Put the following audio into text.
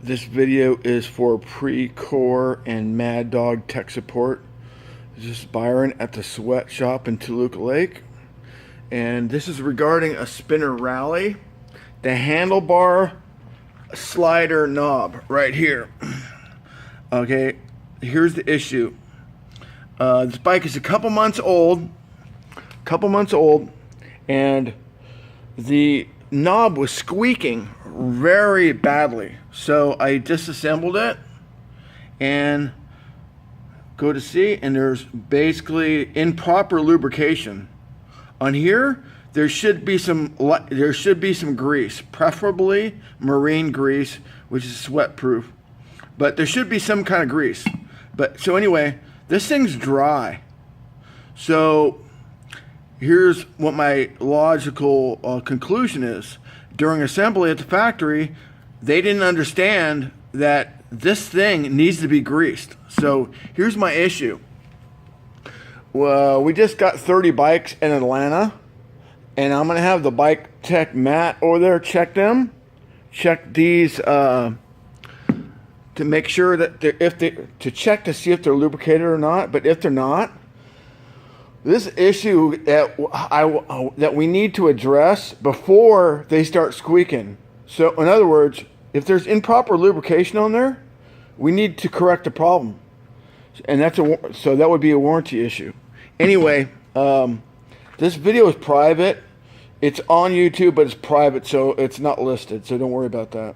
This video is for Precor and Mad Dog tech support. This is Byron at the sweatshop in Toluca Lake. And this is regarding a spinner rally. The handlebar slider knob right here. Okay, here's the issue. This bike is a couple months old, and the knob was squeaking very badly. So I disassembled it and go to see, and there's basically improper lubrication. On here, there should be some grease, preferably marine grease, which is sweat proof. But there should be some kind of grease. But so anyway, this thing's dry. So here's what my logical conclusion is. During assembly at the factory, they didn't understand that this thing needs to be greased. So here's my issue. Well, we just got 30 bikes in Atlanta, and I'm gonna have the bike tech Matt over there check them, check these to make sure that to check to see if they're lubricated or not. But if they're not, this issue that we need to address before they start squeaking. So in other words, if there's improper lubrication on there, we need to correct the problem, and so that would be a warranty issue. Anyway, this video is private. It's on YouTube, but it's private, so it's not listed. So don't worry about that.